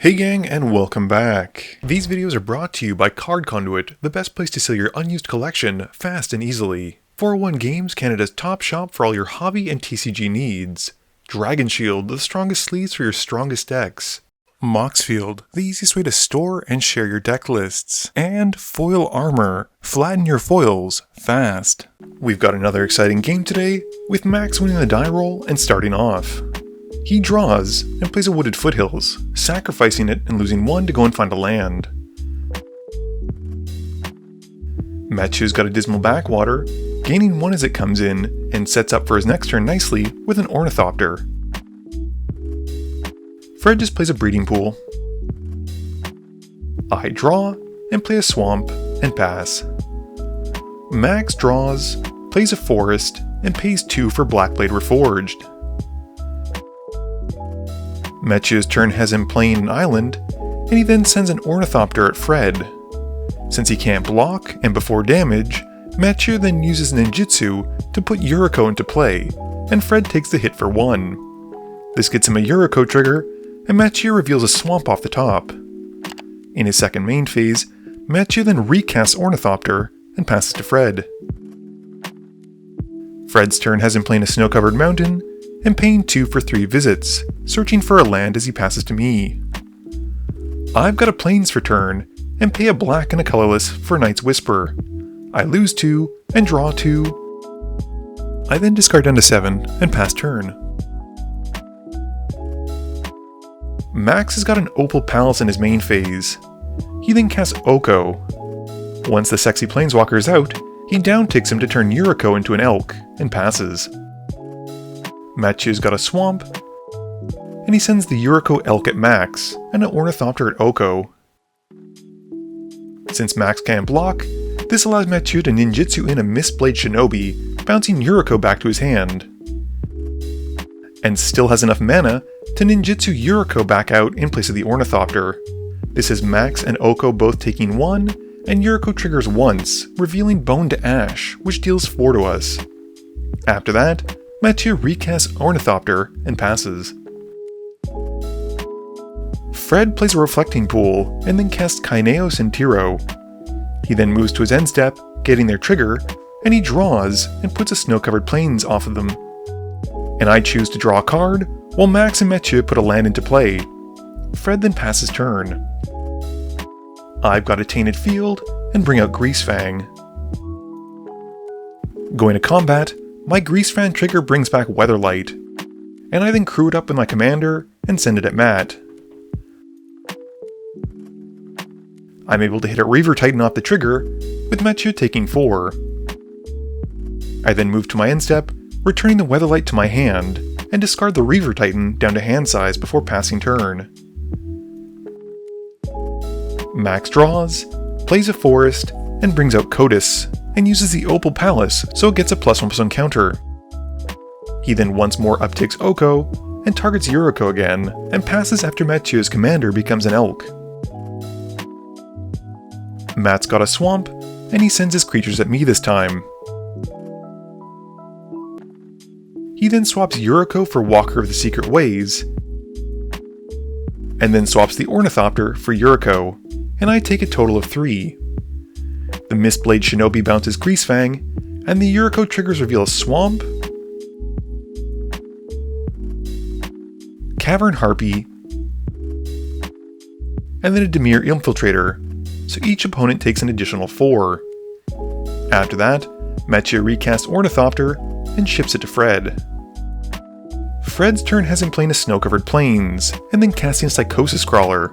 Hey gang, and welcome back. These videos are brought to you by Card Conduit, the best place to sell your unused collection fast and easily. 401 Games, Canada's top shop for all your hobby and TCG needs. Dragon Shield, the strongest sleeves for your strongest decks. Moxfield, the easiest way to store and share your deck lists. And Foil Armor, flatten your foils fast. We've got another exciting game today, with Max winning the die roll and starting off. He draws and plays a Wooded Foothills, sacrificing it and losing one to go and find a land. Mathieu's got a Dismal Backwater, gaining one as it comes in, and sets up for his next turn nicely with an Ornithopter. Fred just plays a Breeding Pool. I draw and play a Swamp and pass. Max draws, plays a Forest, and pays 2 for Blackblade Reforged. Mathieu's turn has him playing an island, and he then sends an Ornithopter at Fred. Since he can't block, and before damage, Mathieu then uses Ninjutsu to put Yuriko into play, and Fred takes the hit for 1. This gets him a Yuriko trigger, and Mathieu reveals a Swamp off the top. In his second main phase, Mathieu then recasts Ornithopter and passes to Fred. Fred's turn has him playing a Snow-Covered Mountain, and paying 2 for 3 visits, searching for a land as he passes to me. I've got a Plains for turn, and pay a black and a colorless for Night's Whisper. I lose 2, and draw 2. I then discard down to 7, and pass turn. Max has got an Opal Palace in his main phase. He then casts Oko. Once the Sexy Planeswalker is out, he downticks him to turn Yuriko into an Elk, and passes. Mathieu's got a Swamp, and he sends the Yuriko Elk at Max, and an Ornithopter at Oko. Since Max can't block, this allows Mathieu to ninjutsu in a Mistblade Shinobi, bouncing Yuriko back to his hand. And still has enough mana to ninjutsu Yuriko back out in place of the Ornithopter. This is Max and Oko both taking 1, and Yuriko triggers once, revealing Bone to Ash, which deals 4 to us. After that, Mathieu recasts Ornithopter and passes. Fred plays a Reflecting Pool and then casts Kaineos and Tiro. He then moves to his end step, getting their trigger, and he draws and puts a Snow-Covered Plains off of them. And I choose to draw a card, while Max and Mathieu put a land into play. Fred then passes turn. I've got a Tainted Field and bring out Greasefang. Going to combat, my Greasefang trigger brings back Weatherlight, and I then crew it up with my commander and send it at Matt. I'm able to hit a Reaver Titan off the trigger, with Mathieu taking 4. I then move to my end step, returning the Weatherlight to my hand, and discard the Reaver Titan down to hand size before passing turn. Max draws, plays a Forest, and brings out Kotis, and uses the Opal Palace so it gets a +1/+1 counter. He then once more upticks Oko, and targets Yuriko again, and passes after Mathieu's commander becomes an Elk. Matt's got a Swamp, and he sends his creatures at me this time. He then swaps Yuriko for Walker of the Secret Ways, and then swaps the Ornithopter for Yuriko, and I take a total of 3. The Mistblade Shinobi bounces Greasefang, and the Yuriko triggers reveal a Swamp, Cavern Harpy, and then a Dimir Infiltrator, so each opponent takes an additional 4. After that, Mathieu recasts Ornithopter and ships it to Fred. Fred's turn has him playing a Snow-Covered Plains, and then casting a Psychosis Crawler.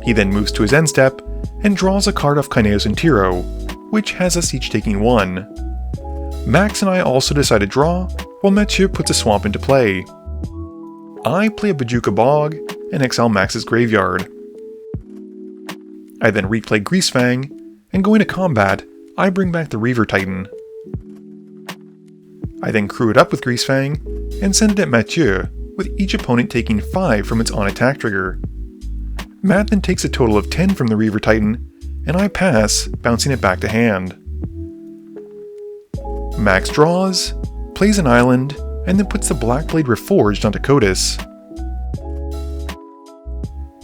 He then moves to his end step, and draws a card off Kaineos and Tiro, which has us each taking 1. Max and I also decide to draw, while Mathieu puts a Swamp into play. I play a Bojuka Bog, and exile Max's graveyard. I then replay Greasefang, and going to combat, I bring back the Reaver Titan. I then crew it up with Greasefang, and send it at Mathieu, with each opponent taking 5 from its on-attack trigger. Matt then takes a total of 10 from the Reaver Titan, and I pass, bouncing it back to hand. Max draws, plays an island, and then puts the Blackblade Reforged onto Kotis.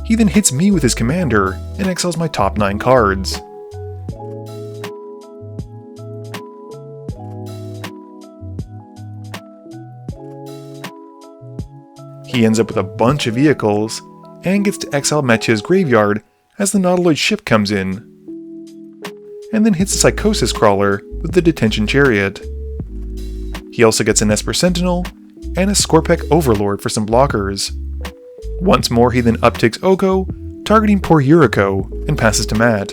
He then hits me with his commander and exiles my top 9 cards. He ends up with a bunch of vehicles, and gets to exile Mathieu's graveyard as the Nautiloid ship comes in, and then hits the Psychosis Crawler with the Detention Chariot. He also gets an Esper Sentinel, and a Scorpek Overlord for some blockers. Once more he then upticks Oko, targeting poor Yuriko, and passes to Matt.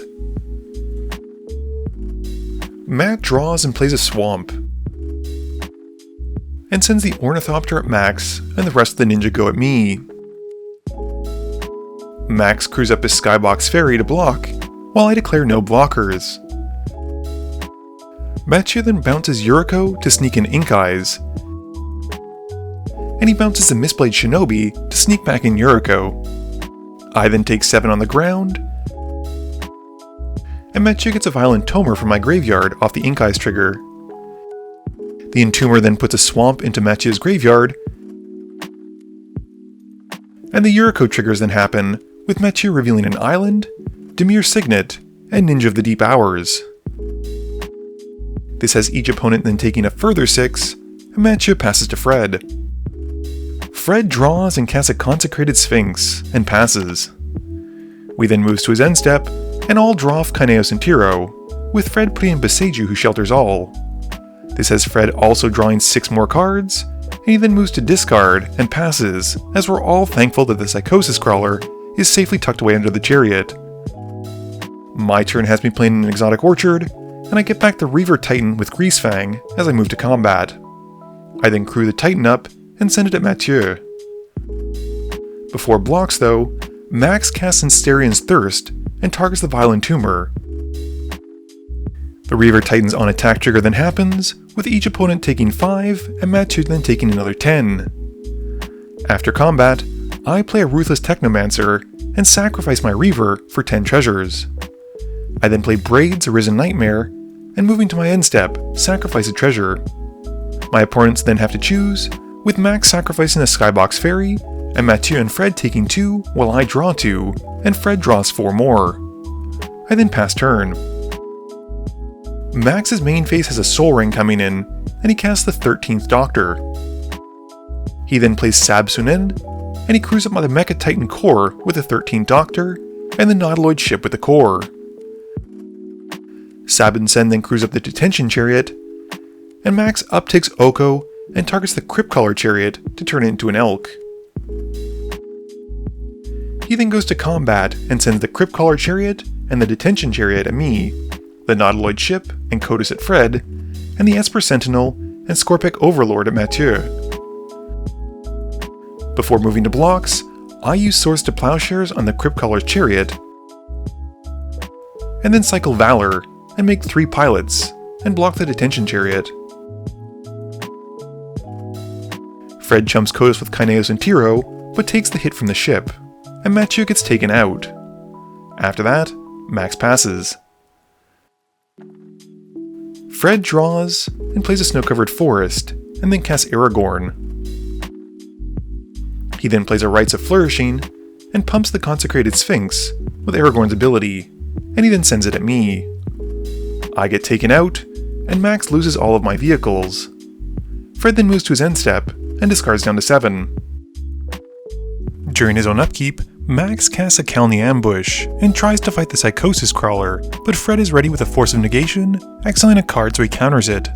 Matt draws and plays a Swamp, and sends the Ornithopter at Max, and the rest of the ninja go at me. Max crews up his Skybox Fairy to block, while I declare no blockers. Mathieu then bounces Yuriko to sneak in Ink Eyes, and he bounces the Mistblade Shinobi to sneak back in Yuriko. I then take 7 on the ground, and Mathieu gets a Violent Tomer from my graveyard off the Ink Eyes trigger. The Entomber then puts a Swamp into Mathieu's graveyard, and the Yuriko triggers then happen, with Mathieu revealing an Island, Dimir Signet, and Ninja of the Deep Hours. This has each opponent then taking a further 6, and Mathieu passes to Fred. Fred draws and casts a Consecrated Sphinx, and passes. We then moves to his end step, and all draw off Kaineos and Tiro, with Fred putting in Boseiju who shelters all. This has Fred also drawing 6 more cards, and he then moves to discard and passes, as we're all thankful that the Psychosis Crawler is safely tucked away under the Chariot. My turn has me playing an Exotic Orchard, and I get back the Reaver Titan with Greasefang as I move to combat. I then crew the Titan up and send it at Mathieu. Before blocks though, Max casts Instarion's Thirst and targets the Violent Tumor. The Reaver Titan's on attack trigger then happens, with each opponent taking 5 and Mathieu then taking another 10. After combat, I play a Ruthless Technomancer and sacrifice my Reaver for 10 treasures. I then play Braid's Arisen Nightmare, and moving to my end step, sacrifice a treasure. My opponents then have to choose, with Max sacrificing a Skybox Fairy, and Mathieu and Fred taking 2 while I draw 2, and Fred draws 4 more. I then pass turn. Max's main phase has a Soul Ring coming in, and he casts the 13th Doctor. He then plays Sab Sunen, and he crews up by the Mecha Titan core with the 13th Doctor, and the Nautiloid ship with the core. Sab and Sen then crews up the Detention Chariot, and Max uptakes Oko and targets the Cryptcaller Chariot to turn it into an Elk. He then goes to combat and sends the Cryptcaller Chariot and the Detention Chariot at me, the Nautiloid ship and Kotis at Fred, and the Esper Sentinel and Scorpek Overlord at Mathieu. Before moving to blocks, I use Swords to Plowshares on the Cryptcaller's Chariot, and then cycle Valor and make 3 pilots, and block the Detention Chariot. Fred chumps Kotis with Kaineos and Tiro, but takes the hit from the ship, and Mathieu gets taken out. After that, Max passes. Fred draws, and plays a Snow-Covered Forest, and then casts Aragorn. He then plays a Rites of Flourishing, and pumps the Consecrated Sphinx with Aragorn's ability, and he then sends it at me. I get taken out, and Max loses all of my vehicles. Fred then moves to his end step, and discards down to 7. During his own upkeep, Max casts a Kalni Ambush, and tries to fight the Psychosis Crawler, but Fred is ready with a Force of Negation, exiling a card so he counters it.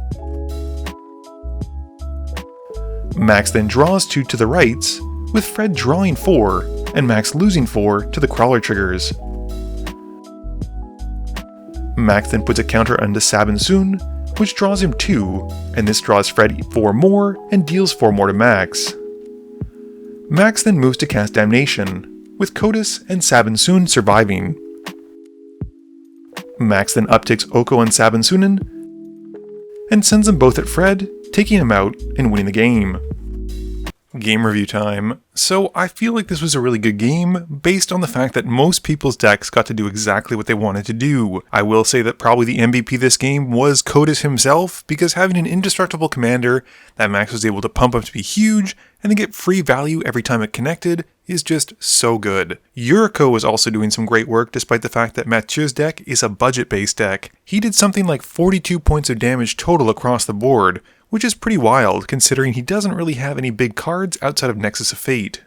Max then draws 2 to the rights, with Fred drawing 4, and Max losing 4 to the Crawler triggers. Max then puts a counter onto Sabin Sun, which draws him 2, and this draws Fred 4 more and deals 4 more to Max. Max then moves to cast Damnation, with Kotis and Sabin Sun surviving. Max then uptakes Oko and Sabin Sunen, and sends them both at Fred, taking him out and winning the game. Game review time. So I feel like this was a really good game, based on the fact that most people's decks got to do exactly what they wanted to do. I will say that probably the MVP this game was Kotis himself, because having an indestructible commander that Max was able to pump up to be huge, and then get free value every time it connected, is just so good. Yuriko was also doing some great work despite the fact that Mathieu's deck is a budget-based deck. He did something like 42 points of damage total across the board, which is pretty wild considering he doesn't really have any big cards outside of Nexus of Fate.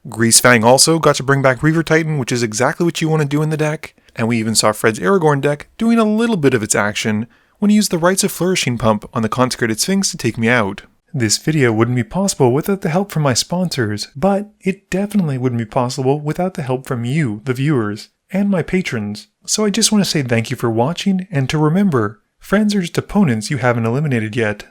Greasefang also got to bring back Reaver Titan, which is exactly what you want to do in the deck, and we even saw Fred's Aragorn deck doing a little bit of its action when he used the Rites of Flourishing pump on the Consecrated Sphinx to take me out. This video wouldn't be possible without the help from my sponsors, but it definitely wouldn't be possible without the help from you, the viewers, and my patrons. So I just want to say thank you for watching, and to remember, friends are just opponents you haven't eliminated yet.